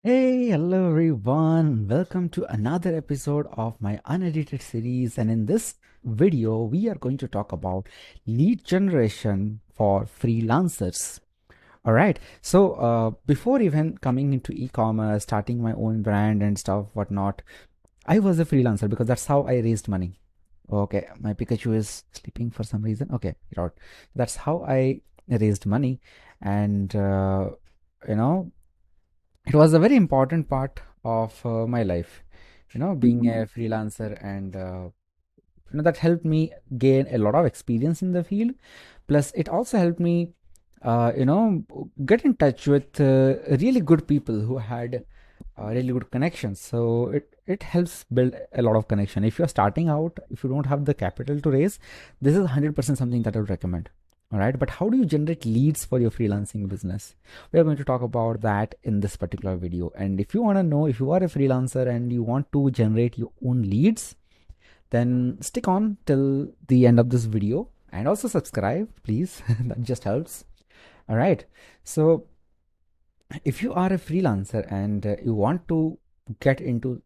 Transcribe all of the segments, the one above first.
Hey, hello everyone. Welcome to another episode of my Unedited series. And in this video, we are going to talk about lead generation for freelancers. All right. So, before even coming into e-commerce, starting my own brand and stuff, whatnot, I was a freelancer because that's how I raised money. Okay, my Pikachu is sleeping for some reason. Okay, get out. That's how I raised money, and you know it was a very important part of my life, being a freelancer, and that helped me gain a lot of experience in the field. Plus it also helped me uh, you know get in touch with really good people who had really good connections. So it helps build a lot of connection. If you're starting out, if you don't have the capital to raise, this is 100% something that I would recommend. All right, but how do you generate leads for your freelancing business? We are going to talk about that in this particular video. And if you want to know, if you are a freelancer and you want to generate your own leads, then stick on till the end of this video and also subscribe, please. That just helps. All right. So if you are a freelancer and you want to get into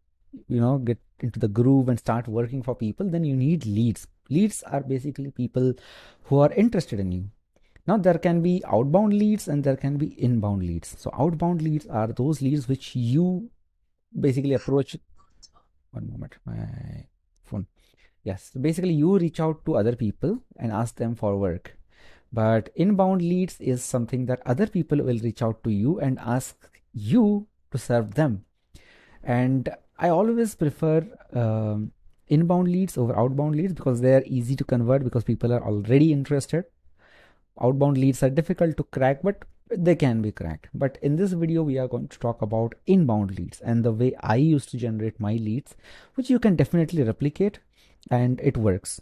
get into the groove and start working for people, then you need leads are basically people who are interested in you. Now there can be outbound leads and there can be inbound leads. So outbound leads are those leads which you basically approach. One moment, my phone. Yes, so basically you reach out to other people and ask them for work. But inbound leads is something that other people will reach out to you and ask you to serve them. And I always prefer inbound leads over outbound leads because they are easy to convert because people are already interested. Outbound leads are difficult to crack, but they can be cracked. But in this video, we are going to talk about inbound leads and the way I used to generate my leads, which you can definitely replicate, and it works.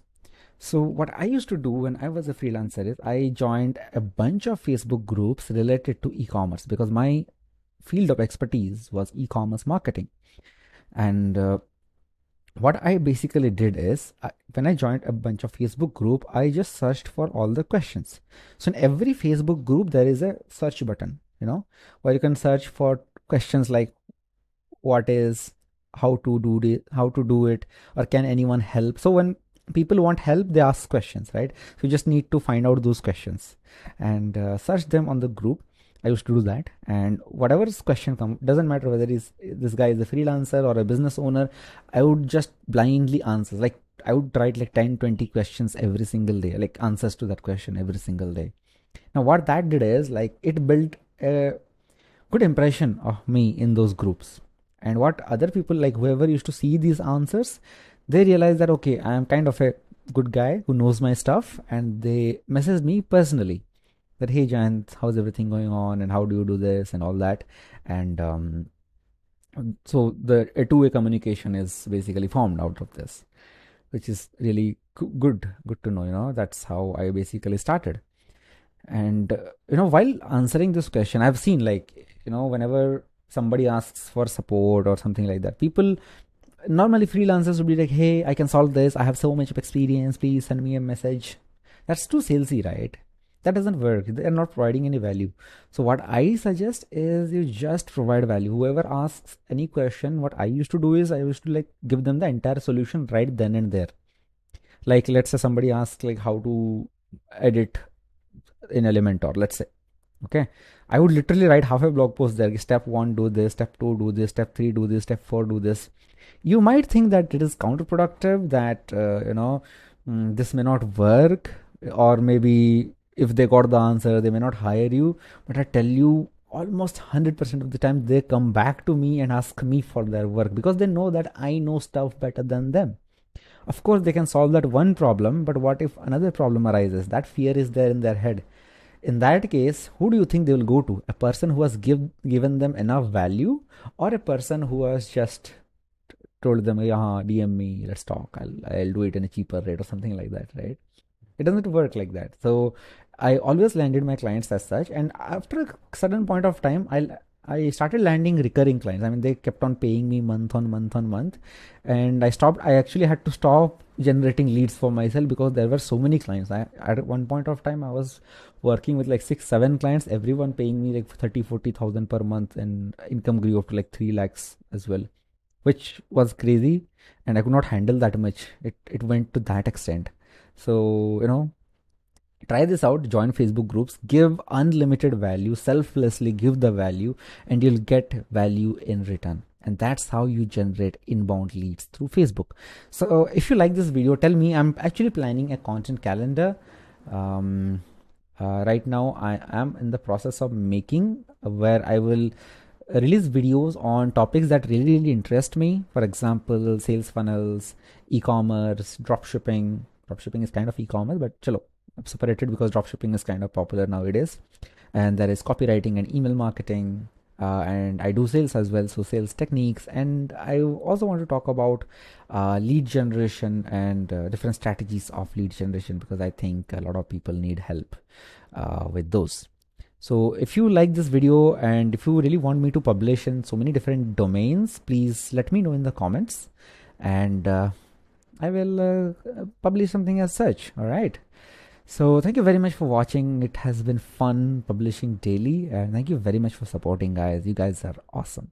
So what I used to do when I was a freelancer is I joined a bunch of Facebook groups related to e-commerce because my field of expertise was e-commerce marketing. And what I basically did is when I joined a bunch of Facebook group, I just searched for all the questions. So in every Facebook group, there is a search button, where you can search for questions like what is, how to do it, or can anyone help? So when people want help, they ask questions, right? So you just need to find out those questions and search them on the group. I used to do that, and whatever question comes, doesn't matter whether this guy is a freelancer or a business owner, I would just blindly answer. Like I would write like 10, 20 questions every single day, like answers to that question every single day. Now what that did is like it built a good impression of me in those groups. And what other people, like whoever used to see these answers, they realized that okay, I am kind of a good guy who knows my stuff, and they messaged me personally that hey Jayant, how's everything going on and how do you do this and all that. And so the a two-way communication is basically formed out of this, which is really good to know. That's how I basically started. And while answering this question, I've seen, like, whenever somebody asks for support or something like that, people normally, freelancers would be like, hey, I can solve this, I have so much of experience, please send me a message. That's too salesy, right? That doesn't work. They're not providing any value. So what I suggest is you just provide value. Whoever asks any question, what I used to do is I used to like give them the entire solution right then and there. Like let's say somebody asks like how to edit in Elementor, let's say. Okay, I would literally write half a blog post there. Step 1 do this, step 2 do this, step 3 do this, step 4 do this. You might think that it is counterproductive, that this may not work, or maybe if they got the answer they may not hire you. But I tell you, almost 100% of the time they come back to me and ask me for their work because they know that I know stuff better than them. Of course they can solve that one problem, but what if another problem arises? That fear is there in their head. In that case, who do you think they will go to? A person who has given them enough value, or a person who has just told them, yeah, DM me, let's talk, I'll do it in a cheaper rate or something like that, right? It doesn't work like that. So I always landed my clients as such, and after a certain point of time, I started landing recurring clients. I mean, they kept on paying me month on month on month, and I stopped. I actually had to stop generating leads for myself because there were so many clients. At one point of time I was working with like 6 7 clients, everyone paying me like 30 40,000 per month, and income grew up to like 3 lakhs as well, which was crazy, and I could not handle that much. It went to that extent. So try this out. Join Facebook groups, give unlimited value, selflessly give the value, and you'll get value in return. And that's how you generate inbound leads through Facebook. So if you like this video, tell me. I'm actually planning a content calendar. Right now I am in the process of making, where I will release videos on topics that really interest me. For example, sales funnels, e-commerce, dropshipping. Dropshipping is kind of e-commerce, but chalo, I've separated because dropshipping is kind of popular nowadays. And there is copywriting and email marketing. And I do sales as well, so sales techniques. And I also want to talk about lead generation and different strategies of lead generation, because I think a lot of people need help with those. So if you like this video and if you really want me to publish in so many different domains, please let me know in the comments, and I will publish something as such. All right. So thank you very much for watching. It has been fun publishing daily, and thank you very much for supporting, guys. You guys are awesome.